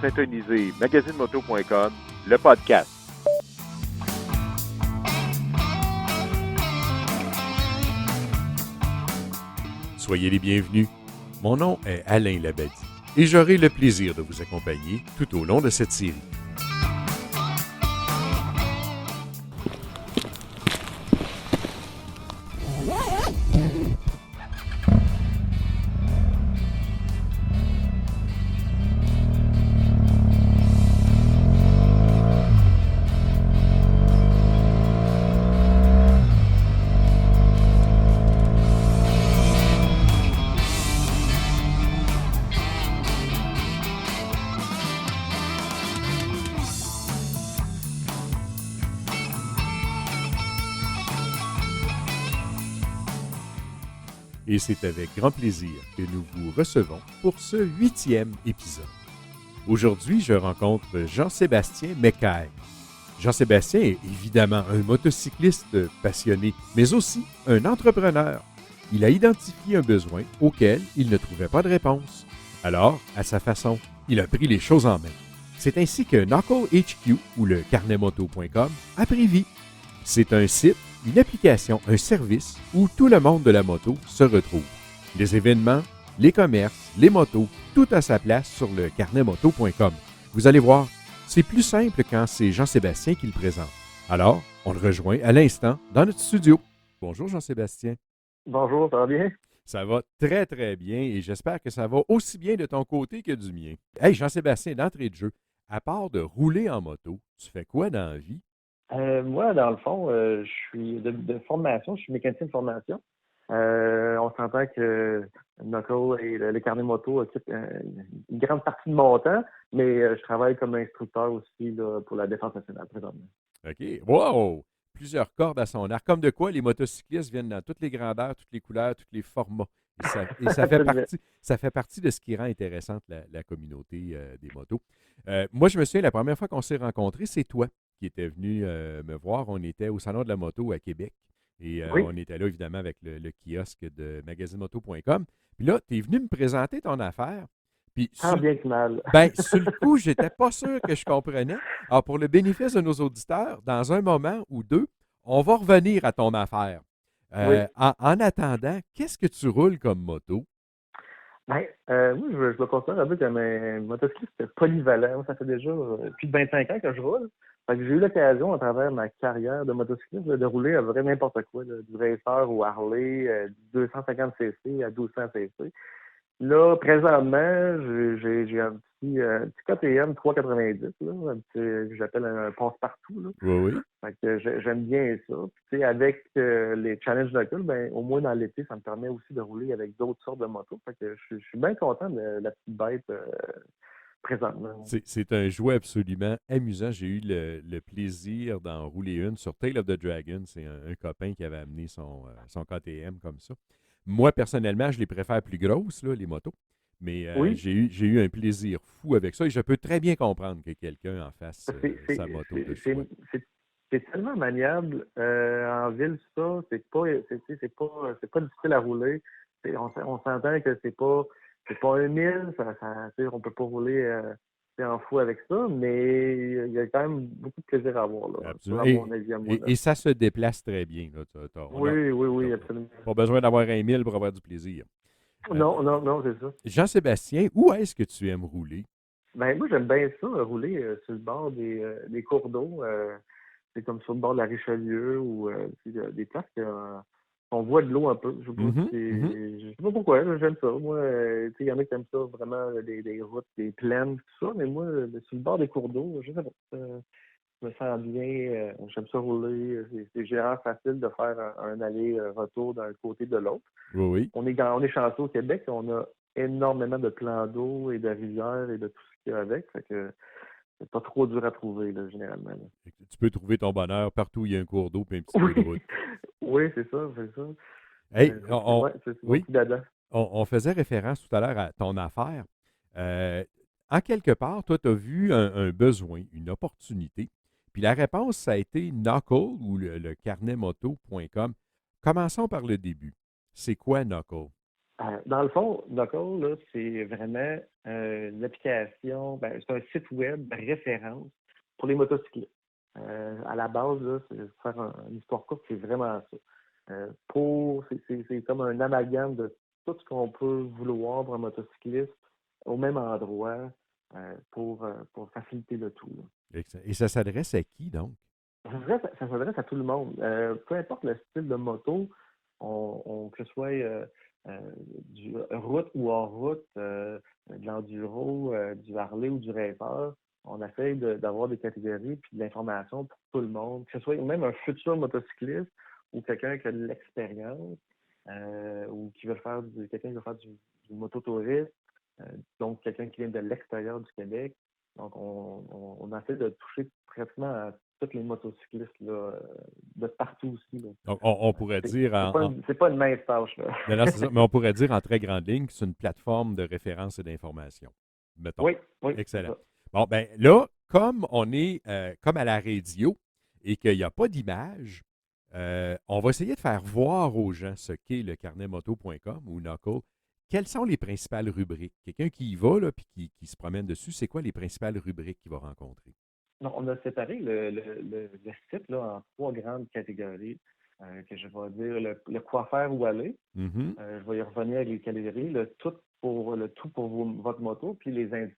syntoniser magazinemoto.com, le podcast. Soyez les bienvenus. Mon nom est Alain Labadie et j'aurai le plaisir de vous accompagner tout au long de cette série. Et c'est avec grand plaisir que nous vous recevons pour ce 8e épisode. Aujourd'hui, je rencontre Jean-Sébastien Mecaille. Jean-Sébastien est évidemment un motocycliste passionné, mais aussi un entrepreneur. Il a identifié un besoin auquel il ne trouvait pas de réponse. Alors, à sa façon, il a pris les choses en main. C'est ainsi que Knuckle HQ ou le carnetmoto.com a pris vie. C'est un site, une application, un service où tout le monde de la moto se retrouve. Les événements, les commerces, les motos, tout à sa place sur le carnetmoto.com. Vous allez voir, c'est plus simple quand c'est Jean-Sébastien qui le présente. Alors, on le rejoint à l'instant dans notre studio. Bonjour Jean-Sébastien. Bonjour, ça va bien? Ça va très très bien et j'espère que ça va aussi bien de ton côté que du mien. Hey Jean-Sébastien, d'entrée de jeu, à part de rouler en moto, tu fais quoi dans la vie? Moi, dans le fond, je suis de formation, je suis mécanicien de formation. On s'entend que Knuckle et le carnet moto occupent une grande partie de mon temps, mais je travaille comme instructeur aussi là, pour la Défense nationale présentement. OK. Wow! Plusieurs cordes à son arc. Comme de quoi, les motocyclistes viennent dans toutes les grandeurs, toutes les couleurs, tous les formats. Ça fait partie de ce qui rend intéressante la communauté des motos. Moi, je me souviens, la première fois qu'on s'est rencontrés, c'est toi qui étais venu me voir. On était au Salon de la moto à Québec. Et Oui. on était là, évidemment, avec le kiosque de magazinemoto.com. Puis là, tu es venu me présenter ton affaire. Puis Tant bien que mal. sur le coup, j'étais pas sûr que je comprenais. Alors, pour le bénéfice de nos auditeurs, dans un moment ou deux, on va revenir à ton affaire. Oui. En attendant, qu'est-ce que tu roules comme moto? Ben, moi, je me considère un peu comme un motocycliste polyvalent. Moi, ça fait déjà plus de 25 ans que je roule. Fait que j'ai eu l'occasion, à travers ma carrière de motocycliste, de rouler à vrai n'importe quoi, là, du racer au Harley, du 250cc à 1200cc. Là, présentement, j'ai un petit KTM 390, là, que j'appelle un passe-partout, là. Oui, oui. Fait que j'aime bien ça. Puis, tu sais, avec les challenges locaux, ben, au moins dans l'été, ça me permet aussi de rouler avec d'autres sortes de motos. Fait que je suis bien content de la petite bête présentement. C'est un jouet absolument amusant. J'ai eu le plaisir d'en rouler une sur Tail of the Dragon. C'est un copain qui avait amené son KTM comme ça. Moi, personnellement, je les préfère plus grosses, là, les motos. Mais Oui, j'ai eu un plaisir fou avec ça et je peux très bien comprendre que quelqu'un en fasse sa moto de choix. c'est tellement maniable en ville, ça. C'est pas difficile à rouler. On s'entend que c'est pas un mille, tu sais, on peut pas rouler en fou avec ça, mais il y a quand même beaucoup de plaisir à avoir, là. Absolument. À mon avis, à moi, là. Et ça se déplace très bien. Là. Oui, absolument. Pas besoin d'avoir un mille pour avoir du plaisir. Non, c'est ça. Jean-Sébastien, où est-ce que tu aimes rouler? Ben, moi, j'aime bien ça, rouler sur le bord des cours d'eau. C'est comme sur le bord de la Richelieu ou des places on voit de l'eau un peu. Mhm, mhm. Je sais pas pourquoi, là, j'aime ça. Moi, tu sais, il y en a qui aiment ça vraiment, des routes, des plaines, tout ça, mais moi, sur le bord des cours d'eau, je sais pas. Je me sens bien, j'aime ça rouler. C'est généralement facile de faire un aller-retour d'un côté de l'autre. Oui, oui. On est chanceux au Québec, on a énormément de plans d'eau et de rivières et de tout ce qu'il y a avec. Fait que c'est pas trop dur à trouver, là, généralement, là. Tu peux trouver ton bonheur partout où il y a un cours d'eau et un petit Oui, peu de route. oui, c'est ça, c'est ça. Hey, Ouais, c'est mon oui, petit dada. on faisait référence tout à l'heure à ton affaire. Euh, En quelque part, toi, tu as vu un besoin, une opportunité. Puis la réponse, ça a été Knuckle ou le carnetmoto.com. Commençons par le début. C'est quoi Knuckle? Dans le fond, Knuckle, là, c'est vraiment une application, c'est un site web de référence pour les motocyclistes. À la base, là, c'est faire une histoire courte, c'est vraiment ça. C'est comme un amalgame de tout ce qu'on peut vouloir pour un motocycliste au même endroit pour faciliter le tout, là. Excellent. Et ça s'adresse à qui, donc? Ça s'adresse à tout le monde. Peu importe le style de moto, que ce soit du route ou hors route, de l'enduro, du Harley ou du Racer, on essaie d'avoir des catégories puis de l'information pour tout le monde, que ce soit même un futur motocycliste ou quelqu'un qui a de l'expérience ou qui veut faire quelqu'un qui veut faire du mototourisme, donc quelqu'un qui vient de l'extérieur du Québec. Donc, on essaie de toucher pratiquement à tous les motocyclistes là, de partout aussi, là. Donc, on pourrait dire C'est pas une mince tâche, là. non, non, c'est ça, mais on pourrait dire en très grande ligne que c'est une plateforme de référence et d'information. Mettons. Oui, c'est Excellent. ça. Bon, ben là, comme on est comme à la radio et qu'il n'y a pas d'image, on va essayer de faire voir aux gens ce qu'est le carnetmoto.com ou Knuckle. Quelles sont les principales rubriques? Quelqu'un qui y va là, puis qui se promène dessus, c'est quoi les principales rubriques qu'il va rencontrer? Non, on a séparé le site là, en trois grandes catégories que je vais dire le quoi faire où aller. Mhm. Je vais y revenir avec les catégories, le tout pour votre moto, puis les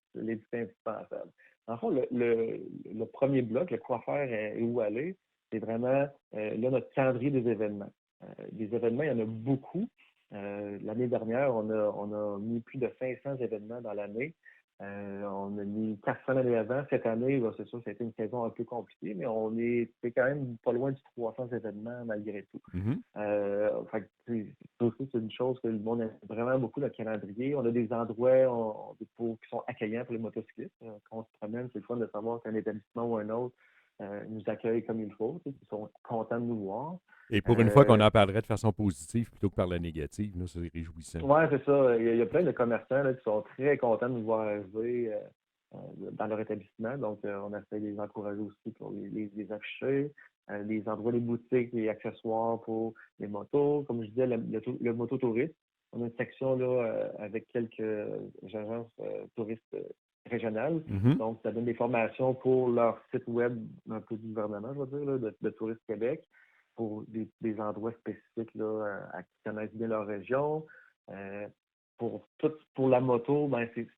indispensables. En fond, le premier bloc, le quoi faire et où aller, c'est vraiment là notre calendrier des événements. Des événements, il y en a beaucoup. L'année dernière, on a mis plus de 500 événements dans l'année. On a mis 400 l'année avant. Cette année, là, c'est sûr, ça a été une saison un peu compliquée, mais c'est quand même pas loin du 300 événements malgré tout. Mhm. Fait que, ça aussi, c'est une chose que le monde aime vraiment beaucoup, le calendrier. On a des endroits qui sont accueillants pour les motocyclistes. Quand on se promène, c'est le fun de savoir qu'un établissement ou un autre nous accueille comme il faut. Ils sont contents de nous voir. Et pour une fois qu'on en parlerait de façon positive plutôt que par la négative, là, c'est réjouissant. Oui, c'est ça. Il y a plein de commerçants là, qui sont très contents de nous voir arriver dans leur établissement. Donc, on essaie de les encourager aussi pour les afficher. Les endroits, les boutiques, les accessoires pour les motos. Comme je disais, le mototourisme. On a une section là avec quelques agences touristes régionales. Mhm. Donc, ça donne des formations pour leur site web un peu du gouvernement, je veux dire, là, de Tourisme Québec, pour des endroits spécifiques là, qui connaissent bien leur région. Pour la moto,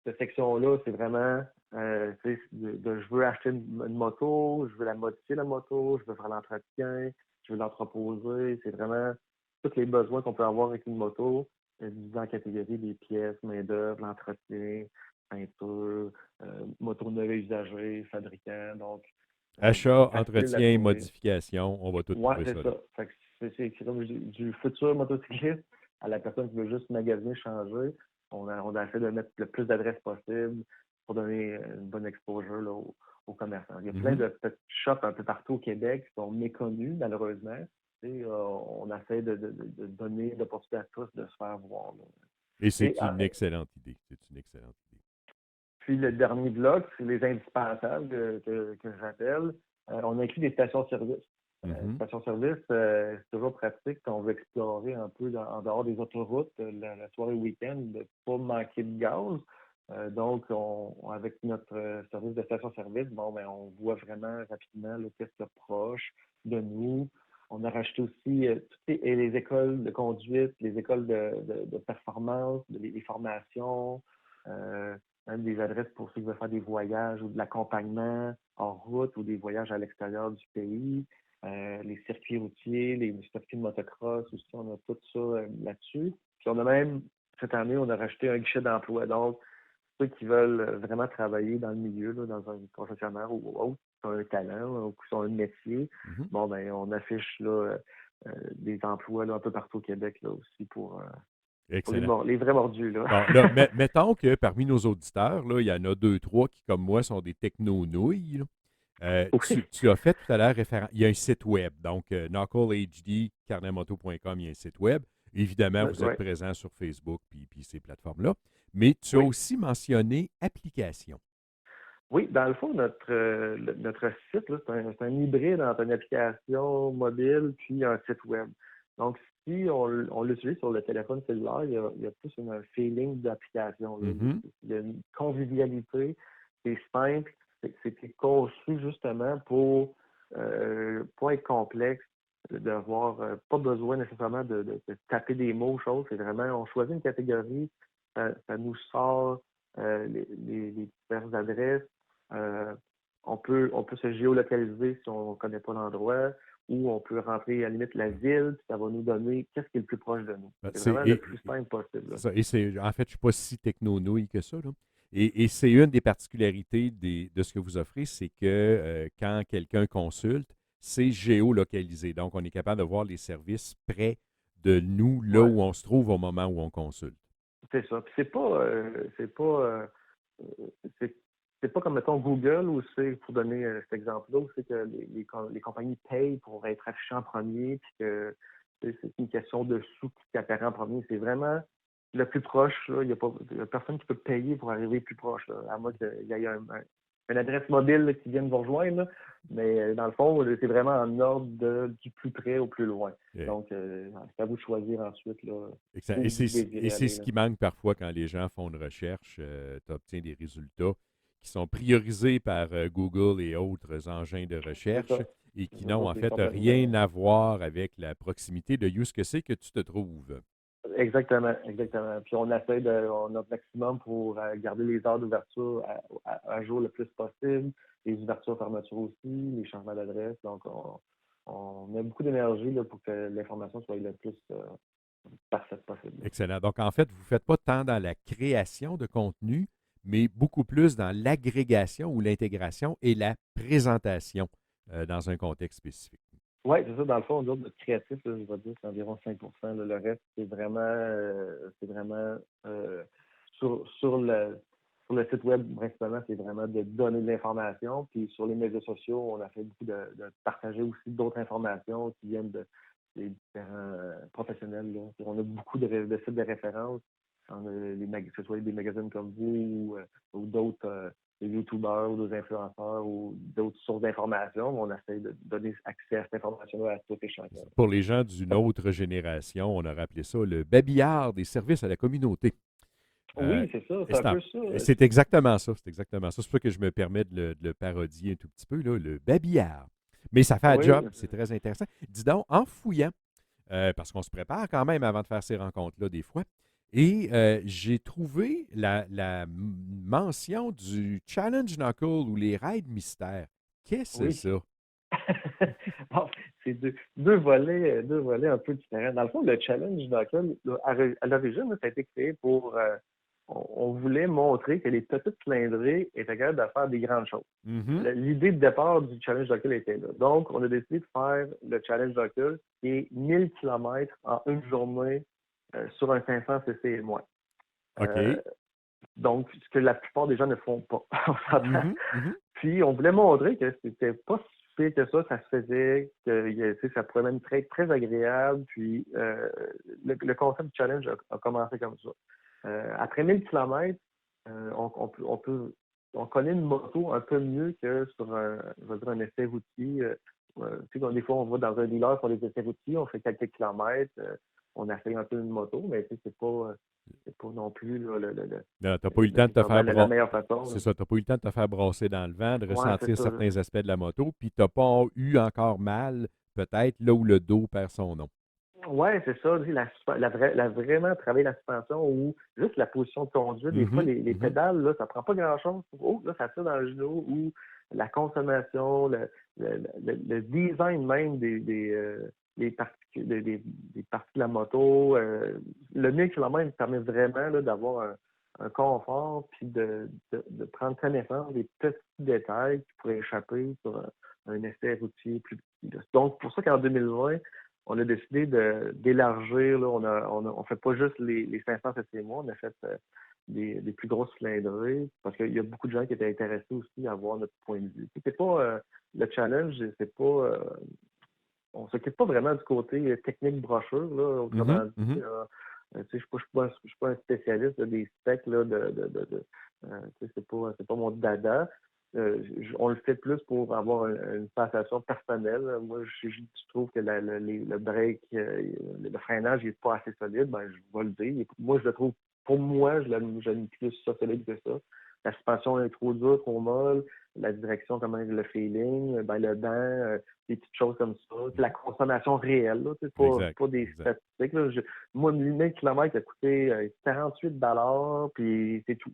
cette section-là, c'est vraiment je veux acheter une moto, je veux la modifier la moto, je veux faire l'entretien, je veux l'entreposer. C'est vraiment tous les besoins qu'on peut avoir avec une moto, divisé en catégories des pièces, main-d'œuvre, l'entretien, peinture, moto neuve et usagée, fabricant. Donc, Achat, facile à entretien, trouver. modification, on va tout Ouais, trouver ça c'est là. ça. Fait que c'est comme je dis, du futur motocycliste à la personne qui veut juste magasiner, changer. On a essayé de mettre le plus d'adresses possible pour donner une bonne exposure là, aux commerçants. Il y a plein Mhm. de petites shops un peu partout au Québec qui sont méconnus, malheureusement. Et, on essaie de donner l'opportunité à tous de se faire voir, là. Et c'est Et, une excellente idée. C'est une excellente idée. puis le dernier bloc, c'est les indispensables que j'appelle. On inclut des stations-service. Mhm. Station-service, c'est toujours pratique quand on veut explorer un peu en dehors des autoroutes la soirée week-end, de ne pas manquer de gaz. Donc, avec notre service de station-service, on voit vraiment rapidement qu'est-ce qu'il y a proche de nous. On a rajouté aussi toutes les écoles de conduite, les écoles de performance, les formations, même des adresses pour ceux qui veulent faire des voyages ou de l'accompagnement en route ou des voyages à l'extérieur du pays. Les circuits routiers, les circuits de motocross aussi, on a tout ça là-dessus. Puis on a même, cette année, on a rajouté un guichet d'emploi. Donc, ceux qui veulent vraiment travailler dans le milieu, là, dans un concessionnaire ou autre, qui ont un talent ou qui ont un métier, Mhm. on affiche là, des emplois là, un peu partout au Québec là, aussi pour Excellent. les vrais mordus. Là. Bon, là, mettons que parmi nos auditeurs, là, il y en a deux, trois qui, comme moi, sont des techno-nouilles, là. Oui. Tu as fait tout à l'heure référence. Il y a un site web, donc KnuckleHD, carnetmoto.com, il y a un site web. Évidemment, vous êtes Ouais. présent sur Facebook puis ces plateformes-là. Mais tu as Oui. aussi mentionné application. Oui, dans le fond, notre site, là, c'est un hybride entre une application mobile puis un site web. Donc, si on l'utilise sur le téléphone cellulaire, il y a plus un feeling d'application, là. Mhm. Il y a une convivialité, c'est simple, c'est conçu justement pour pas être complexe, d'avoir pas besoin nécessairement de taper des mots, choses. C'est vraiment, on choisit une catégorie, ça nous sort les diverses adresses. Euh, on peut se géolocaliser si on ne connaît pas l'endroit, ou on peut rentrer à la limite la ville, puis ça va nous donner qu'est-ce qui est le plus proche de nous. Ben, C'est vraiment le plus simple possible, c'est là. ça. Et en fait, je ne suis pas si techno-nouille que ça, là. Et c'est une des particularités de ce que vous offrez, c'est que quand quelqu'un consulte, c'est géolocalisé. Donc, on est capable de voir les services près de nous, là Ouais, où on se trouve au moment où on consulte. c'est ça. Puis c'est c'est pas comme mettons Google où c'est, pour donner cet exemple-là, où c'est que les compagnies payent pour être affichées en premier, puis que c'est une question de sous qui apparaît en premier. C'est vraiment le plus proche, là. Il y a personne qui peut payer pour arriver plus proche, là, à moins qu'il y ait une adresse mobile là, qui vienne vous rejoindre, là. Mais dans le fond, c'est vraiment en ordre du plus près au plus loin. Euh, Donc, c'est à vous de choisir ensuite là, Et où vous désirez c'est aller, ce là. qui manque parfois quand les gens font une recherche. Tu obtiens des résultats qui sont priorisés par Google et autres engins de C'est ça. recherche et qui Ça, n'ont en c'est fait complètement. rien à voir avec la proximité de use que c'est que tu te trouves. Exactement, exactement. Puis on essaie on a notre maximum pour garder les heures d'ouverture à jour le plus possible, les ouvertures fermetures aussi, les changements d'adresse. Donc on met beaucoup d'énergie là, pour que l'information soit le plus parfaite possible. Excellent. Donc, en fait, vous ne faites pas tant dans la création de contenu, mais beaucoup plus dans l'agrégation ou l'intégration et la présentation dans un contexte spécifique. Oui, c'est ça. Dans le fond, nous autres, notre créatif, là, je vais dire, c'est environ 5%. Là. Le reste, c'est vraiment sur le site web, principalement, c'est vraiment de donner de l'information. Puis sur les médias sociaux, on a fait beaucoup de partager aussi d'autres informations qui viennent des différents professionnels, là. On a beaucoup de sites de référence. On a que ce soit des magazines comme vous ou d'autres des YouTubeurs ou des influenceurs ou d'autres sources d'informations. On essaie de donner accès à cette information-là à tous et chacun. Pour les gens d'une autre génération, on aurait appelé ça le babillard des services à la communauté. Euh, Oui, c'est ça, et c'est un c'est peu ça. c'est exactement ça. C'est exactement ça. C'est pour ça que je me permets de le parodier un tout petit peu, là, le babillard. Mais ça fait un Oui, job, c'est très intéressant. Dis donc, en fouillant, parce qu'on se prépare quand même avant de faire ces rencontres-là des fois, et j'ai trouvé mention du Challenge Knuckle ou les raids mystères. Qu'est-ce que c'est oui. ça? Bon, c'est deux volets un peu différents. Dans le fond, le challenge Knuckle, là, à l'origine, là, ça a été créé pour. On voulait montrer que les petites cylindrées étaient capables de faire des grandes choses. Mhm. L'idée de départ du challenge Knuckle était là. Donc, on a décidé de faire le challenge Knuckle, qui est 1000 km en une journée sur un 500 cc et moins. Euh, OK. donc, ce que la plupart des gens ne font pas. On s'entend. Mhm. Mhm. Puis, on voulait montrer que c'était pas si pire que ça se faisait, que tu sais, ça pouvait même être très, très agréable. Puis, le concept du challenge a commencé comme ça. Après 1000 km, on connaît une moto un peu mieux que sur je vais dire un essai routier. Tu sais, des fois, on va dans un dealer pour les essais routiers, on fait quelques kilomètres, on essaye un peu une moto, mais tu sais, c'est pas non plus là, Non, t'as pas eu le temps de te faire la meilleure façon, C'est là. ça, t'as pas eu le temps de te faire brasser dans le vent, de Ouais, c'est ressentir ça. certains aspects de la moto, puis t'as pas eu encore mal, peut-être, là où le dos perd son nom. Ouais, c'est ça. Tu sais, vraiment travailler la suspension ou juste la position de conduite. Des fois, Mhm. les Mhm. pédales, là, ça prend pas grand-chose. Oh, là, ça tire dans le genou ou la consommation, le design même des parties de la moto. Le 1000 km permet vraiment là, d'avoir un confort puis de prendre connaissance des petits détails qui pourraient échapper sur un essai routier plus petit, là. Donc, pour ça qu'en 2020, on a décidé d'élargir. Là, on fait pas juste les 500 cc mois, on a fait des plus grosses cylindrées parce qu'il y a beaucoup de gens qui étaient intéressés aussi à voir notre point de vue. C'est pas le challenge, c'est pas on s'occupe pas vraiment du côté technique brochure, là, Mhm. autrement dit. Mhm. Tu sais, je suis pas un spécialiste là, des specs là, tu sais, c'est pas mon dada. on le fait plus pour avoir une sensation personnelle. Moi, je trouve que le break, le freinage n'est pas assez solide. Ben, je vais le dire. Moi, je le trouve, pour moi, j'aime plus ça solide que ça. La suspension est trop dure, trop molle. La direction, comment le feeling, ben, le banc, des petites choses comme ça. C'est la consommation réelle, là, c'est Exact. pas des Exact. statistiques. Là. Moi, 1000 km a coûté 48 puis c'est tout.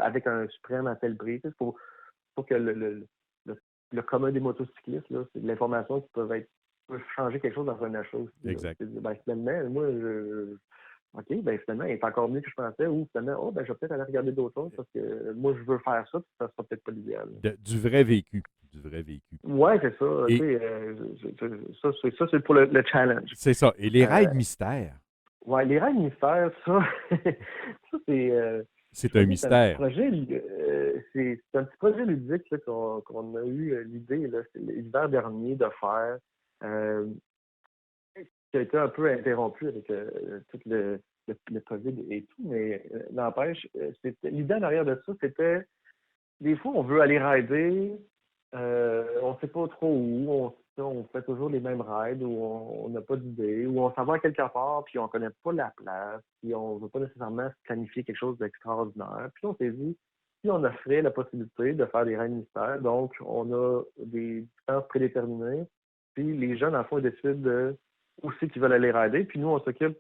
Avec un suprême à tel prix. Pour que le commun des motocyclistes, là, c'est de l'information qui peut changer quelque chose dans un achat aussi. Exact. Ben, finalement, moi, OK, ben finalement, il est encore mieux que je pensais, ou finalement, oh, ben, je vais peut-être aller regarder d'autres choses parce que moi, je veux faire ça, puis ça sera peut-être pas l'idéal. Du vrai vécu. Du vrai vécu. Ouais, c'est ça. Et- Ça, c'est pour le challenge. C'est ça. Et les Euh, raids mystères, Ouais, les rêves mystères, ça, ça c'est je un veux dire, c'est un petit mystère. projet, c'est un petit projet ludique là, qu'on a eu l'idée là, c'est l'hiver dernier de faire, euh, qui a été un peu interrompu avec tout le COVID et tout, mais n'empêche, l'idée en arrière de ça, c'était des fois, on veut aller rider, on ne sait pas trop où, on fait toujours les mêmes rides, ou on n'a pas d'idée, ou on s'en va quelque part, puis on ne connaît pas la place, puis on ne veut pas nécessairement planifier quelque chose d'extraordinaire. Puis on s'est dit, si on offrait la possibilité de faire des rides mystères, donc on a des distances prédéterminées, puis les gens, dans le fond, ils décident de où c'est qu'ils veulent aller rider, puis nous, on s'occupe,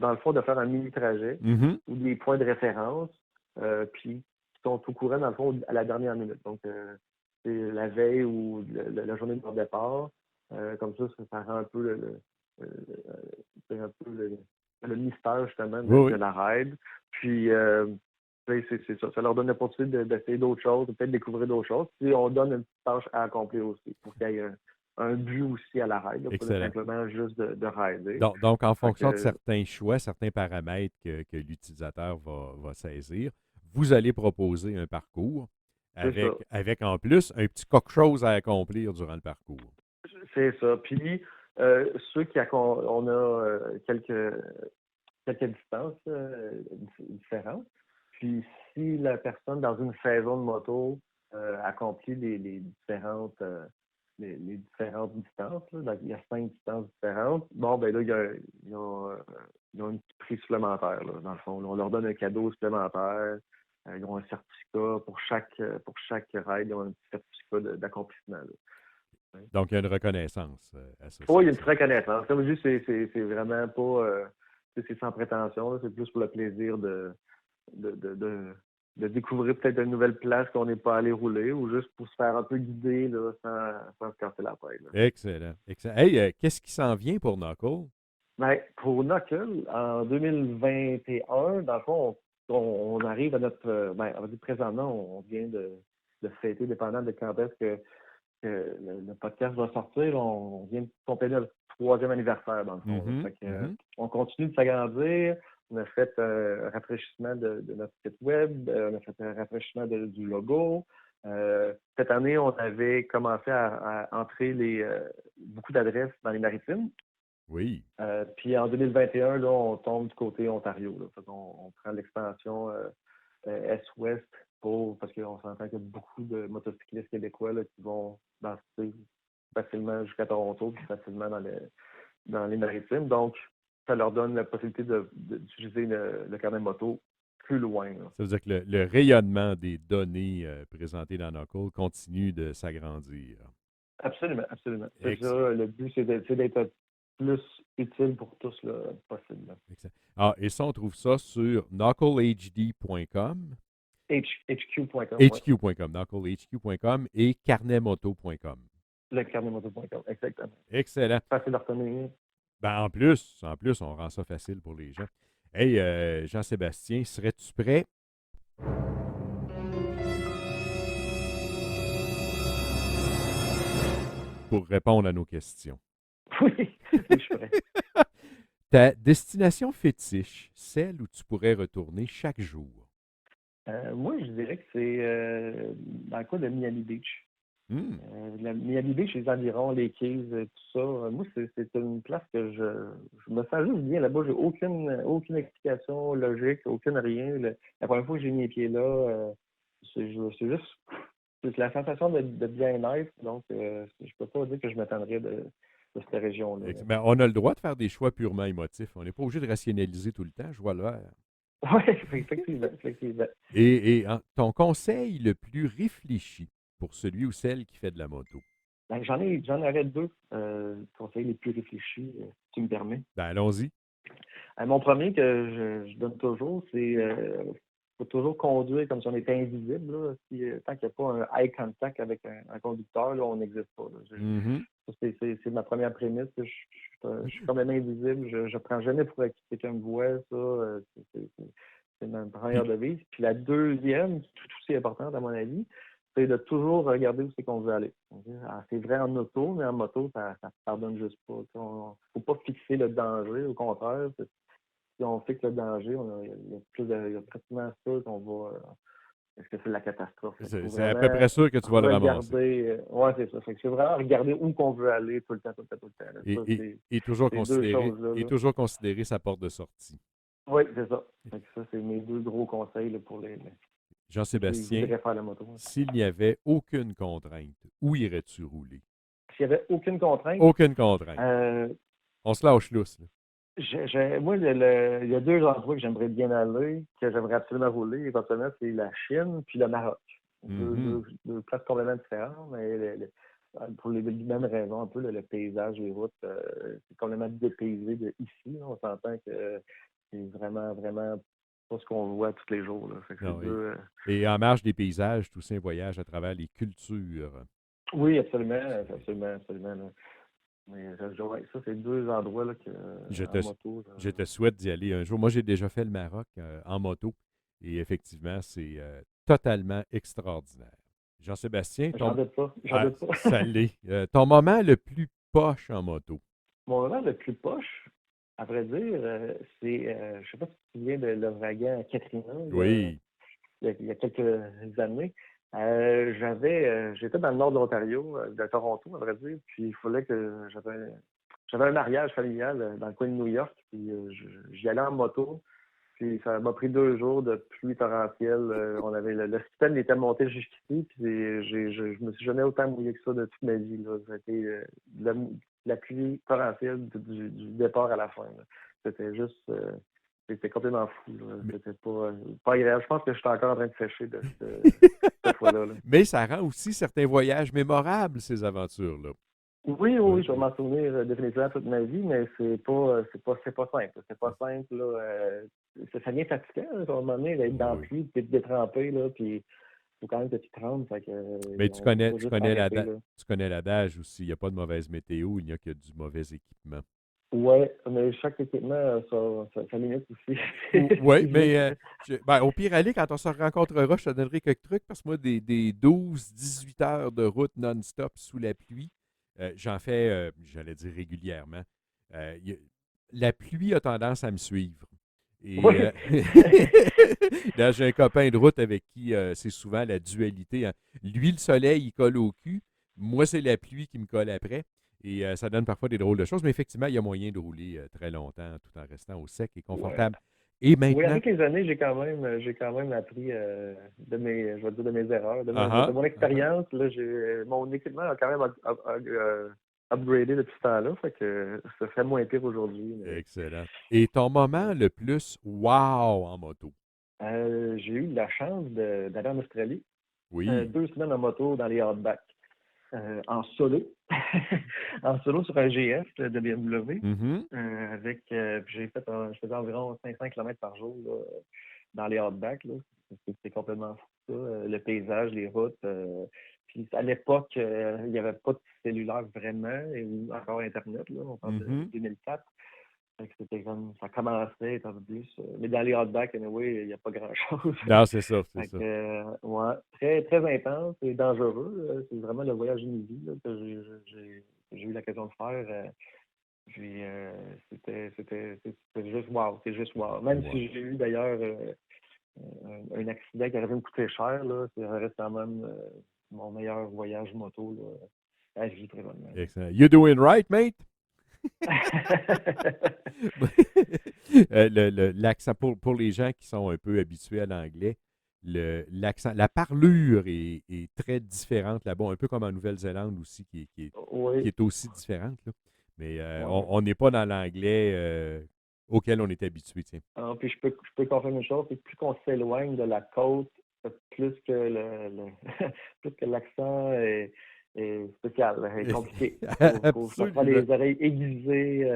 dans le fond, de faire un mini-trajet Mhm. ou des points de référence, puis qui sont au courant, dans le fond, à la dernière minute. Donc, c'est la veille ou la journée de leur départ. Comme ça rend un peu c'est un peu le mystère, justement, Oui, de oui. la ride. Puis, c'est ça. Ça leur donne l'opportunité d'essayer d'autres choses, de peut-être découvrir d'autres choses. Puis, on donne une petite tâche à accomplir aussi, pour qu'il y ait un but aussi à la ride, là, pas Excellent. simplement juste de rider. Donc, en Fait fonction de que, certains choix, certains paramètres que l'utilisateur va saisir, vous allez proposer un parcours c'est ça. avec en plus un petit quelque-chose à accomplir durant le parcours. C'est ça. Puis, ceux on a quelques distances différentes. Puis, si la personne, dans une saison de moto, accomplit les différentes distances, là, donc il y a 5 distances différentes, bon, ben là, ils ont un petit prix supplémentaire, là, dans le fond. Là, on leur donne un cadeau supplémentaire. Ils ont un certificat pour chaque ride, ils ont un petit certificat d'accomplissement. Là. Donc, il y a une reconnaissance Oui, associée il y a à une ça. très connaissance. Comme je dis, c'est vraiment pas. C'est sans prétention, là. C'est plus pour le plaisir de, de, de, de découvrir peut-être une nouvelle place qu'on n'est pas allé rouler ou juste pour se faire un peu guider là, sans se casser la tête. Là. Excellent. Excellent. Hey, qu'est-ce qui s'en vient pour Knuckle? Ben, pour Knuckle, en 2021, dans le fond, on arrive à notre. Ben, on va dire présentement, on vient de fêter, dépendant de quand est-ce que le podcast va sortir. On vient de compléter notre 3e anniversaire, dans le fond. Là. Mhm, Fait que, mhm. on continue de s'agrandir. On a fait un rafraîchissement de notre site web. On a fait un rafraîchissement du logo. Cette année, on avait commencé à entrer beaucoup d'adresses dans les maritimes. Oui. Puis en 2021, là, on tombe du côté Ontario. Là. Fait on prend l'expansion Est-Ouest parce qu'on s'entend qu'il y a beaucoup de motocyclistes québécois là, qui vont danser facilement jusqu'à Toronto, puis facilement dans les maritimes. Donc, ça leur donne la possibilité d'utiliser le carnet moto plus loin. Là. Ça veut dire que le rayonnement des données présentées dans Knuckle continue de s'agrandir. Absolument, absolument. C'est Excellent. ça, le but, c'est d'être plus utile pour tous là, possible. Là. Excellent. Ah, et ça, on trouve ça sur knucklehd.com, HQ.com, oui. hq.com, knucklehq.com et carnetmoto.com. Le carnetmoto.com, exactement. Excellent. Facile à retenir. Ben, en plus, on rend ça facile pour les gens. Hey, Jean-Sébastien, serais-tu prêt pour répondre à nos questions? Oui, je suis prêt. Ta destination fétiche, celle où tu pourrais retourner chaque jour. Moi, je dirais que c'est dans le cas de Miami Beach. Hmm. Miami Beach, les environs, les Keys, tout ça. Moi, c'est une place que je me sens juste bien là-bas. J'ai aucune explication logique, aucune rien. La première fois que j'ai mis les pieds là, c'est juste c'est la sensation de bien-être. Donc, je peux pas dire que je m'attendrais de cette région-là. Ben, on a le droit de faire des choix purement émotifs. On n'est pas obligé de rationaliser tout le temps, je vois le vert. Oui, effectivement, effectivement. Ton conseil le plus réfléchi pour celui ou celle qui fait de la moto? Ben, j'en aurais deux conseils les plus réfléchis, si tu me permets. Ben, allons-y. Mon premier que je donne toujours, c'est faut toujours conduire comme si on était invisible. Là. Tant qu'il n'y a pas un eye contact avec un conducteur, là, on n'existe pas. Là. Mhm. Ça, c'est ma première prémisse. Je suis quand même invisible. Je ne prends jamais pour acquis que quelqu'un me voit. Ça, c'est ma première Puis- devise. Puis la deuxième, qui est tout aussi importante à mon avis, c'est de toujours regarder où c'est qu'on veut aller. Alors, c'est vrai en auto, mais en moto, ça ne pardonne juste pas. Il ne faut pas fixer le danger. Au contraire, si on fixe le danger, il y a pratiquement sûr qu'on va. Est-ce que c'est la catastrophe? C'est à peu près sûr que tu vas le ramasser. Oui, c'est ça. Fait que c'est vraiment regarder où qu'on veut aller tout le temps, tout le temps, tout le temps. Là. Et, Ça, et- et toujours ces deux choses-là. et toujours considérer sa porte de sortie. Oui, c'est ça. Fait que ça, c'est mes deux gros conseils là, pour ceux qui Jean-Sébastien, voudraient faire la moto. s'il n'y avait aucune contrainte, où irais-tu rouler? S'il n'y avait aucune contrainte, Aucune contrainte. On se lâche lousse. Là. moi, il y a deux endroits que j'aimerais bien aller, que j'aimerais absolument rouler. Éventuellement, c'est la Chine puis le Maroc. Deux places complètement différentes, mais pour les mêmes raisons, un peu le paysage, les routes, c'est complètement dépaysé de ici. Là. On s'entend que c'est vraiment, vraiment pas ce qu'on voit tous les jours. Là. Fait que Non, deux, et en marge des paysages, tout ça, un voyage à travers les cultures. oui, absolument, absolument, absolument. Là. Mais ouais, ça, c'est deux endroits là, en moto. Je te souhaite d'y aller un jour. Moi, j'ai déjà fait le Maroc en moto et effectivement, c'est totalement extraordinaire. Jean-Sébastien, J'en doute pas. J'en doute pas. ça l'est. Ton moment le plus poche en moto? Mon moment le plus poche, à vrai dire, c'est, je ne sais pas si tu te souviens de l'ouragan Katrina, Oui. il y a quelques années. J'étais dans le nord de l'Ontario, de Toronto, à vrai dire, puis il fallait que j'avais un mariage familial dans le coin de New York, puis j'y allais en moto, puis ça m'a pris 2 jours de pluie torrentielle. On avait le système était monté jusqu'ici, puis je me suis jamais autant mouillé que ça de toute ma vie. Là. C'était la pluie torrentielle du départ à la fin. Là. C'était juste c'était complètement fou. Là. C'était pas agréable. Je pense que je suis encore en train de sécher de cette fois-là. Là. Mais ça rend aussi certains voyages mémorables, ces aventures-là. Oui, je vais m'en souvenir définitivement toute ma vie, mais c'est pas simple. C'est pas simple, là. Ça devient fatigant, à un moment donné, d'être dans la pluie, d'être détrempé, là, puis il faut quand même que tu trempes. Mais tu connais l'adage aussi, il n'y a pas de mauvaise météo, il n'y a que du mauvais équipement. Oui, mais chaque équipement a sa limite aussi. Oui, mais au pire, aller, quand on se rencontrera, je te donnerai quelques trucs parce que moi, des 12-18 heures de route non-stop sous la pluie, j'en fais, j'allais dire régulièrement. La pluie a tendance à me suivre. Et Oui. là, j'ai un copain de route avec qui c'est souvent la dualité. Hein. Lui, le soleil, il colle au cul. Moi, c'est la pluie qui me colle après. Et ça donne parfois des drôles de choses, mais effectivement, il y a moyen de rouler très longtemps tout en restant au sec et confortable. Ouais. Et maintenant... Oui, avec les années, j'ai quand même appris de mes erreurs, de mon expérience. Là, mon équipement a quand même upgradé depuis ce temps-là, fait que ça fait moins pire aujourd'hui. Mais... Excellent. Et ton moment le plus wow en moto? J'ai eu la chance d'aller en Australie. Oui. 2 semaines en moto dans les Outback. En solo. En solo sur un GF de BMW. Mm-hmm. Je faisais environ 500 km par jour là, dans les Outback. C'était complètement fou, ça. Le paysage, les routes. Puis à l'époque, il n'y avait pas de cellulaire vraiment, ou encore Internet. Là, on parle de 2004. C'était comme ça commençait un peu plus. Mais dans les Outback, anyway, il n'y a pas grand-chose. Non, c'est ça, c'est ça. Ouais, très, très intense et dangereux. C'est vraiment le voyage d'une vie là, que j'ai eu l'occasion de faire. Puis c'était juste wow, c'est juste wow. Même si j'ai eu d'ailleurs un accident qui aurait pu me coûter cher, là, ça reste quand même mon meilleur voyage moto là, à vie présentement. Excellent. You doing right, mate? L'accent pour les gens qui sont un peu habitués à l'anglais, l'accent, la parlure est très différente là-bas, un peu comme en Nouvelle-Zélande aussi, qui Oui. est aussi différente, là. Mais Ouais. on n'est pas dans l'anglais auquel on est habitué, tiens. Puis je peux confirmer une chose, c'est que plus qu'on s'éloigne de la côte, plus que plus que l'accent est spécial, est compliqué. Faut faire Absolument. les oreilles aiguisées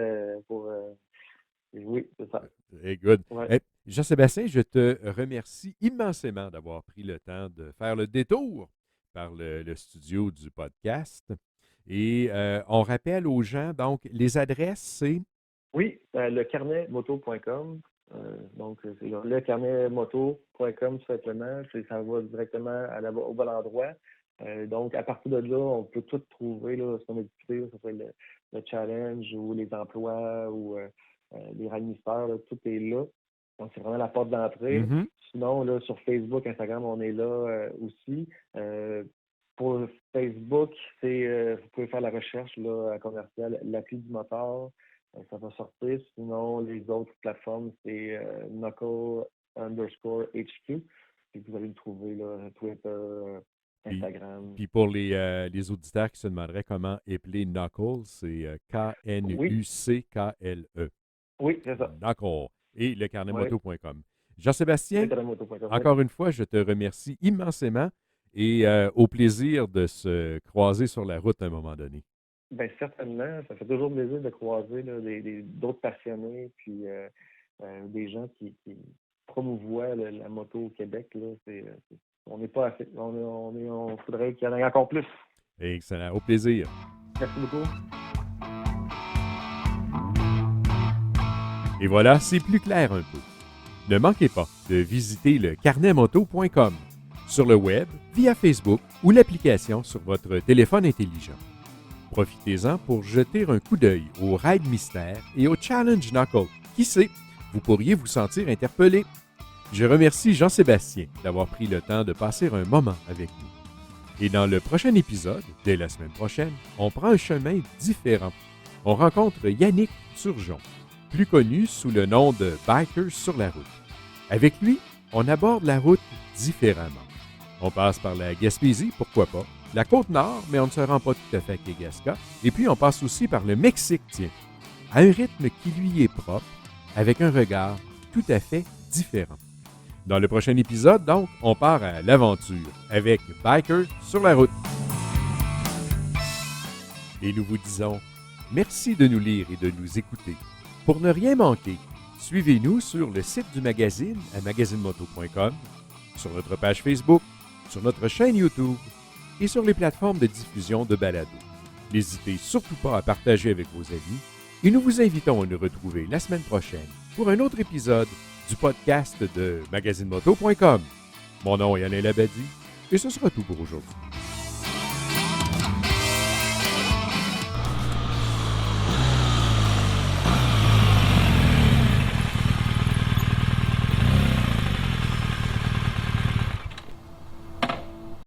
oui, c'est ça. Hey, good. Ouais. Hey, Jean-Sébastien, je te remercie immensément d'avoir pris le temps de faire le détour par le studio du podcast. Et on rappelle aux gens, donc, les adresses, c'est... Oui, lecarnetmoto.com. Donc, c'est lecarnetmoto.com tout simplement. Ça va directement au bon endroit. Donc, à partir de là, on peut tout trouver, là, ce qu'on a discuté, ça soit le challenge ou les emplois ou les ranisseurs, là, tout est là. Donc, c'est vraiment la porte d'entrée. Mhm. Sinon, là, sur Facebook, Instagram, on est là aussi. Pour Facebook, vous pouvez faire la recherche là, à commercial, l'appli du moteur. Ça va sortir. Sinon, les autres plateformes, c'est Knuckle_HQ. Puis vous allez le trouver là, Twitter, Instagram. Puis pour les auditeurs qui se demanderaient comment épeler Knuckle, c'est Knuckle. Oui, c'est ça. Knuckle. Et lecarnetmoto.com. Oui. Jean-Sébastien, encore une fois, je te remercie immensément et au plaisir de se croiser sur la route à un moment donné. Bien, certainement. Ça fait toujours plaisir de croiser là, d'autres passionnés, puis des gens qui promouvoient la moto au Québec. Là. On n'est pas assez. On faudrait qu'il y en ait encore plus. Excellent. Au plaisir. Merci beaucoup. Et voilà, c'est plus clair un peu. Ne manquez pas de visiter le carnetmoto.com sur le web, via Facebook ou l'application sur votre téléphone intelligent. Profitez-en pour jeter un coup d'œil au Ride Mystère et au Challenge Knuckle. Qui sait, vous pourriez vous sentir interpellé. Je remercie Jean-Sébastien d'avoir pris le temps de passer un moment avec nous. Et dans le prochain épisode, dès la semaine prochaine, on prend un chemin différent. On rencontre Yannick Turgeon, plus connu sous le nom de Biker sur la route. Avec lui, on aborde la route différemment. On passe par la Gaspésie, pourquoi pas, la Côte-Nord, mais on ne se rend pas tout à fait à Kegaska, et puis on passe aussi par le Mexique, tiens, à un rythme qui lui est propre, avec un regard tout à fait différent. Dans le prochain épisode, donc, on part à l'aventure avec Biker sur la route. Et nous vous disons merci de nous lire et de nous écouter. Pour ne rien manquer, suivez-nous sur le site du magazine à magazinemoto.com, sur notre page Facebook, sur notre chaîne YouTube et sur les plateformes de diffusion de balados. N'hésitez surtout pas à partager avec vos amis et nous vous invitons à nous retrouver la semaine prochaine pour un autre épisode du podcast de magazinemoto.com. Mon nom est Alain Labadie et ce sera tout pour aujourd'hui.